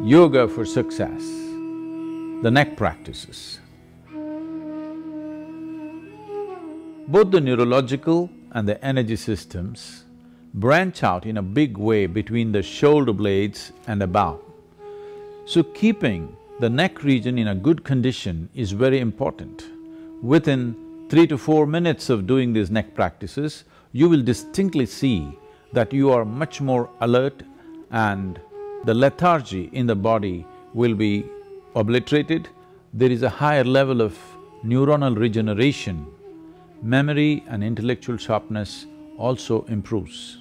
Yoga for Success, the neck practices. Both the neurological and the energy systems branch out in a big way between the shoulder blades and above. So keeping the neck region in a good condition is very important. Within 3 to 4 minutes of doing these neck practices, you will distinctly see that you are much more alert and the lethargy in the body will be obliterated. There is a higher level of neuronal regeneration. Memory and intellectual sharpness also improves.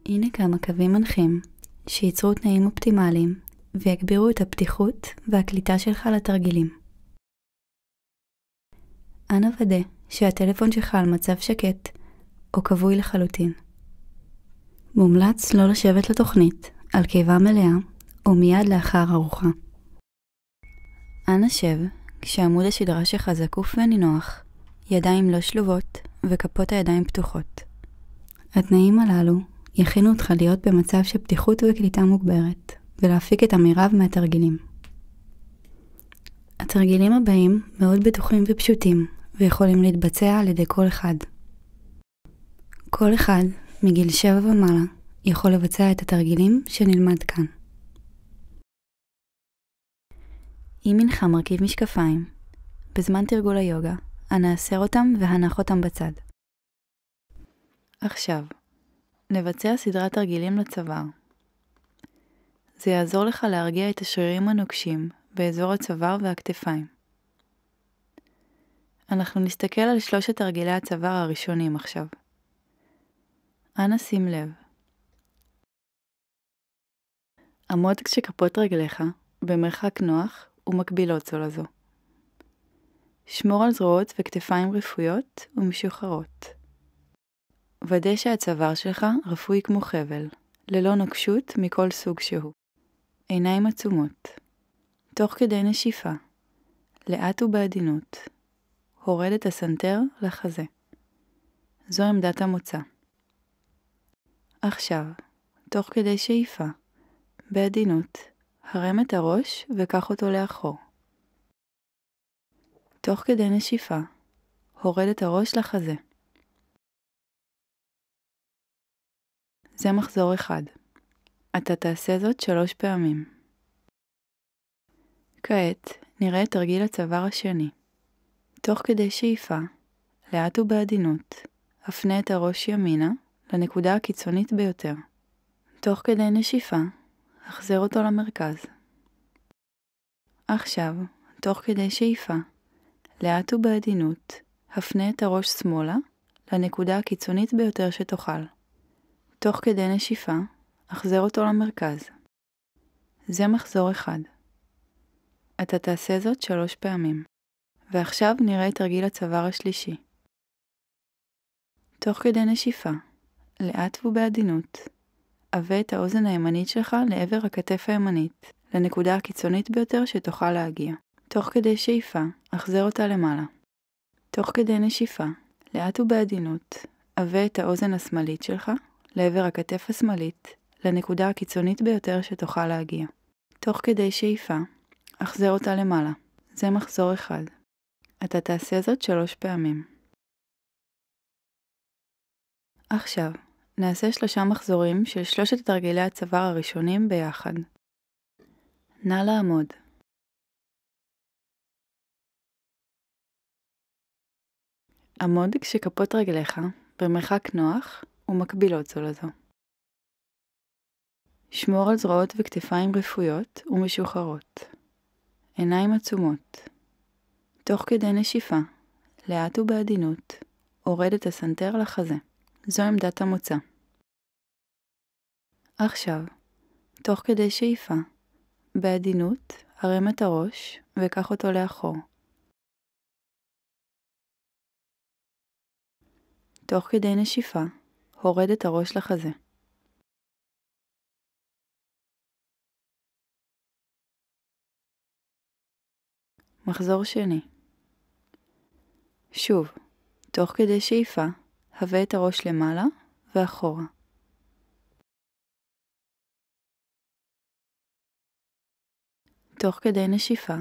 הנה כמה קווים מנחים שייצרו תנאים אופטימליים ויגבירו את הפתיחות והקליטה שלך לתרגילים. אנא ודא שהטלפון שלך על מצב שקט או כבוי לחלוטין. מומלץ לא לשבת לתוכנית על קיבה מלאה או מיד לאחר ארוחה. אנא שב כשעמוד השדרה שלך זקוף ונינוח, ידיים לא שלובות וכפות הידיים פתוחות. התנאים הללו יכינו אותך להיות במצב של פתיחות וקליטה מוגברת ולהפיק את המרב מהתרגילים. התרגילים הבאים מאוד בטוחים ופשוטים ויכולים להתבצע על ידי כל אחד. כל אחד מגיל 7 ומעלה יכול לבצע את התרגילים שנלמד כאן. אם אינך מרכיב משקפיים, בזמן תרגול היוגה, אנא הסר אותם והנח אותם בצד. עכשיו, נבצע סדרת תרגילים לצוואר. זה יעזור לך להרגיע את השרירים הנוקשים באזור הצוואר והכתפיים. אנחנו נסתכל על 3 תרגילי הצוואר הראשונים עכשיו. אנא שים לב. עמוד כשכפות רגליך במרחק נוח ומקבילות זו לזו. שמור על זרועות וכתפיים רפויות ומשוחררות. ודא שהצוואר שלך רפוי כמו חבל, ללא נוקשות מכל סוג שהוא. עיניים עצומות. תוך כדי נשיפה, לאט ובעדינות, הורד את הסנטר לחזה. זו עמדת המוצא. עכשיו, תוך כדי שאיפה, בעדינות, הרם את הראש וקח אותו לאחור. תוך כדי נשיפה, הורד את הראש לחזה. זה מחזור אחד. אתה תעשה זאת 3 פעמים. כעת נראה את תרגיל הצוואר השני. תוך כדי שאיפה, לאט ובעדינות, הפנה את הראש ימינה לנקודה הקיצונית ביותר. תוך כדי נשיפה, החזר אותו למרכז. עכשיו, תוך כדי שאיפה, לאט ובעדינות, הפנה את הראש שמאלה לנקודה הקיצונית ביותר שתוכל. תוך כדי נשיפה, החזר אותו למרכז. זה מחזור אחד. אתה תעשה זאת 3 פעמים. ועכשיו נראה את תרגיל הצוואר השלישי. תוך כדי נשיפה, לאט ובעדינות, עווה את האוזן הימנית שלך לעבר הכתף הימנית, לנקודה הקיצונית ביותר שתוכל להגיע. תוך כדי שאיפה, החזר אותה למעלה. תוך כדי נשיפה, לאט ובעדינות, עווה את האוזן השמאלית שלך לעבר הכתף השמאלית, לנקודה הקיצונית ביותר שתוכל להגיע. תוך כדי שאיפה, החזר אותה למעלה. זה מחזור אחד. אתה תעשה זאת 3 פעמים. עכשיו, נעשה 3 מחזורים של 3 תרגילי הצוואר הראשונים ביחד. נא לעמוד. עמוד כשכפות רגליך במרחק נוח ומקבילות זו לזו. שמור על זרועות וכתפיים רפויות ומשוחררות. עיניים עצומות. תוך כדי נשיפה, לאט ובעדינות, הורד את הסנטר לחזה. זו עמדת המוצא. עכשיו, תוך כדי שאיפה, בעדינות, הרם את הראש וקח אותו לאחור. תוך כדי נשיפה, הורד את הראש לחזה. מחזור שני. שוב, תוך כדי שאיפה, הווה את הראש למעלה ואחורה. תוך כדי נשיפה,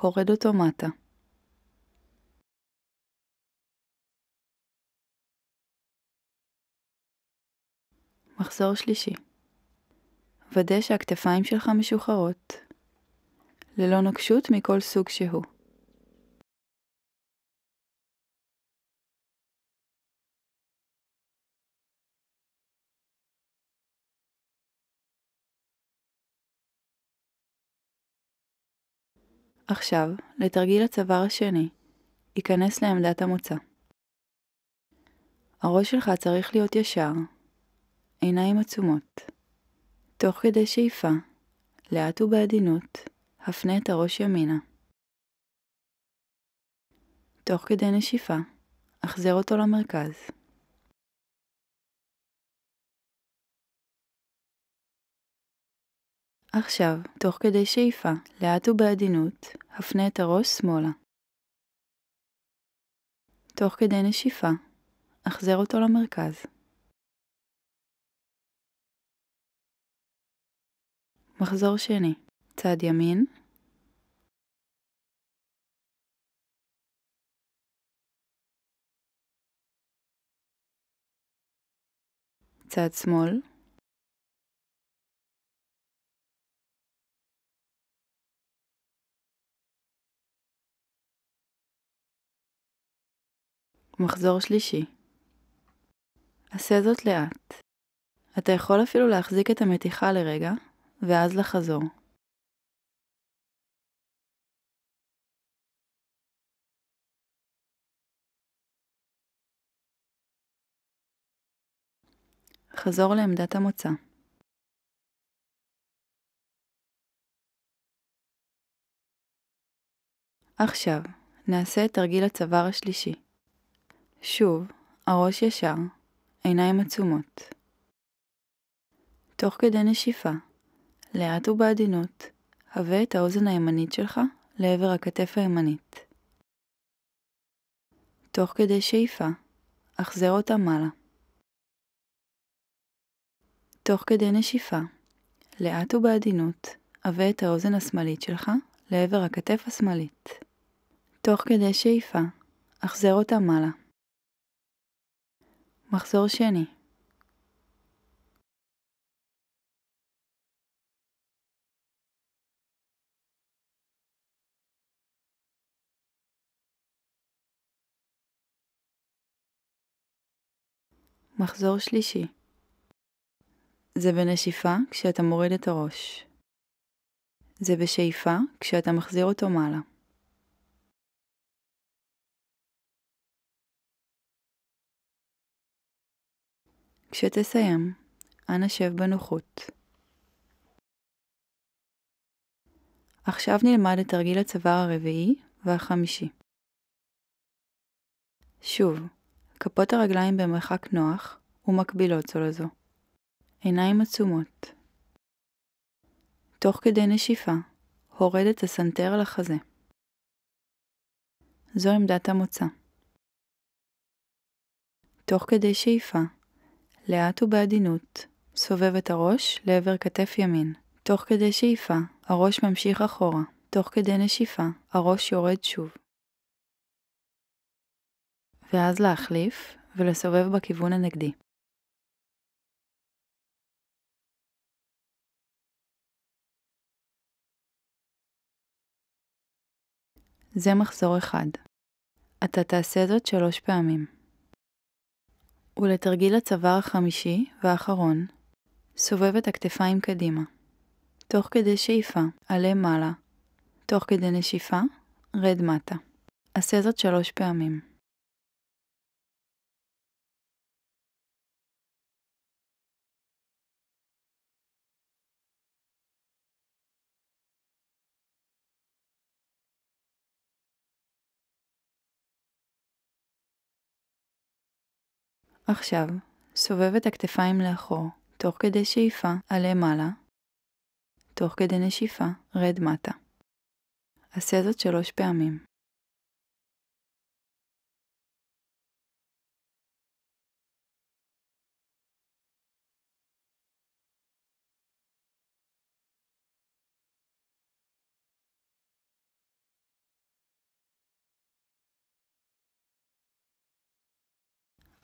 הורד אותו מטה. מחזור שלישי. ודא שהכתפיים שלך משוחררות, ללא נוקשות מכל סוג שהוא. עכשיו, לתרגיל הצוואר השני, ייכנס לעמדת המוצא. הראש שלך צריך להיות ישר, עיניים עצומות. תוך כדי שאיפה, לאט ובעדינות, הפנה את הראש ימינה. תוך כדי נשיפה, החזר אותו למרכז. עכשיו, תוך כדי שאיפה, לאט ובעדינות, הפנה את הראש שמאלה. תוך כדי נשיפה, החזר אותו למרכז. מחזור שני, צד ימין, צד שמאל, מחזור שלישי. עשה זאת לאט. אתה יכול אפילו להחזיק את המתיחה לרגע, ואז לחזור. חזור לעמדת המוצא. עכשיו, נעשה את תרגיל הצוואר השלישי. שוב, הראש ישר, עיניים עצומות. תוך כדי נשיפה, לאט ובעדינות, הבא את האוזן הימנית שלך לעבר הכתף הימנית. תוך כדי שאיפה, החזר אותה מעלה. תוך כדי נשיפה, לאט ובעדינות, הבא את האוזן השמאלית שלך לעבר הכתף השמאלית. תוך כדי שאיפה, החזר אותה מעלה. מחזור שני. מחזור שלישי. זה בנשיפה כשאתה מוריד את הראש. זה בשאיפה כשאתה מחזיר אותו מעלה. כשתסיים, אנא שב בנוחות. עכשיו נלמד את תרגיל הצוואר הרביעי והחמישי. שוב, כפות הרגליים במרחק נוח ומקבילות זו לזו. עיניים עצומות. תוך כדי נשיפה, הורד את הסנטר לחזה. זו עמדת המוצא. תוך כדי שאיפה, לאט ובעדינות, סובב את הראש לעבר כתף ימין. תוך כדי שאיפה, הראש ממשיך אחורה. תוך כדי נשיפה, הראש יורד שוב. ואז להחליף ולסובב בכיוון הנגדי. זה מחזור אחד. אתה תעשה זאת 3 פעמים. ולתרגיל הצוואר החמישי והאחרון, סובב את הכתפיים קדימה. תוך כדי שאיפה, עלה מעלה. תוך כדי נשיפה, רד מטה. עשה זאת 3 פעמים. עכשיו, סובב את הכתפיים לאחור. תוך כדי שאיפה, עלה מעלה. תוך כדי נשיפה, רד מטה. עשה זאת 3 פעמים.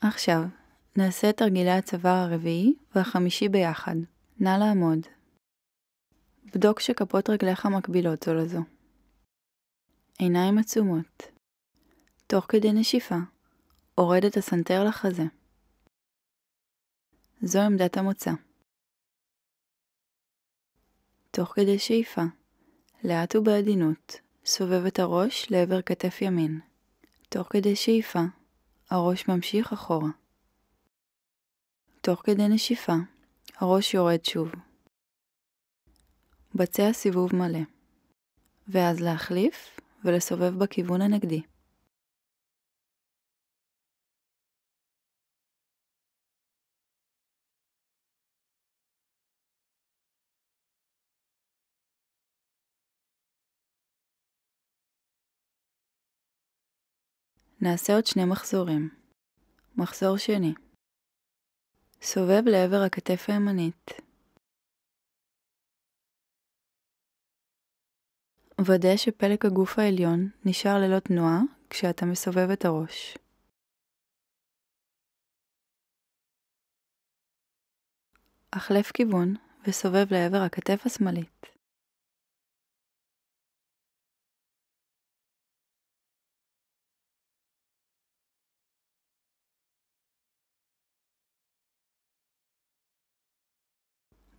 עכשיו, נעשה את תרגילי הצוואר הרביעי והחמישי ביחד. נא לעמוד. בדוק שכפות רגליך מקבילות זו לזו. עיניים עצומות. תוך כדי נשיפה, הורד את הסנטר לחזה. זו עמדת המוצא. תוך כדי שאיפה, לאט ובעדינות, סובב את הראש לעבר כתף ימין. תוך כדי שאיפה, הראש ממשיך אחורה. תוך כדי נשיפה, הראש יורד שוב. בצע סיבוב מלא. ואז להחליף ולסובב בכיוון הנגדי. נעשה עוד 2 מחזורים. מחזור שני. סובב לעבר הכתף הימנית. ודא שפלג הגוף העליון נשאר ללא תנועה כשאתה מסובב את הראש. החלף כיוון וסובב לעבר הכתף השמאלית.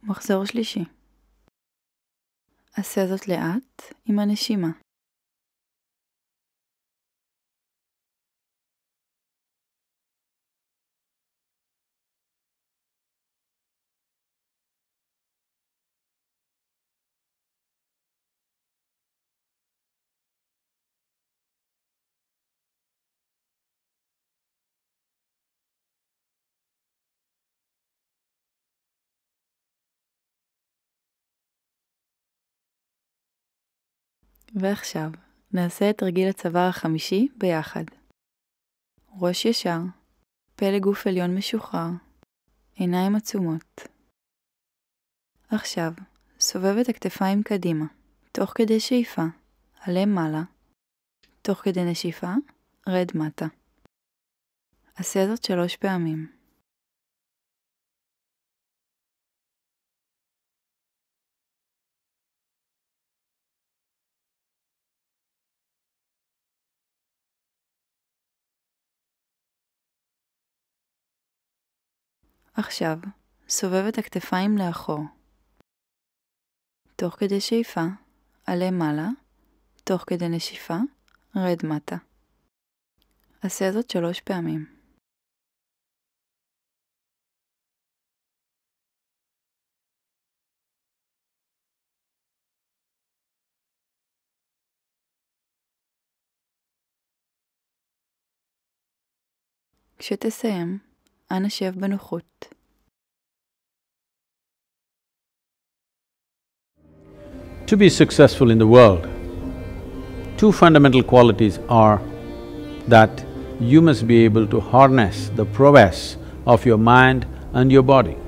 מחזור שלישי. עשה זאת לאט עם הנשימה. ועכשיו, נעשה את תרגיל הצוואר החמישי ביחד. ראש ישר, פלג גוף עליון משוחרר, עיניים עצומות. עכשיו, סובב את הכתפיים קדימה, תוך כדי שאיפה, עלה מעלה, תוך כדי נשיפה, רד מטה. עשה זאת 3 פעמים. עכשיו, סובב את הכתפיים לאחור. תוך כדי שאיפה, עלה מעלה, תוך כדי נשיפה, רד מטה. עשה זאת 3 פעמים. כשתסיים, אנא שב בנוחות. To be successful in the world, 2 fundamental qualities are that you must be able to harness the prowess of your mind and your body.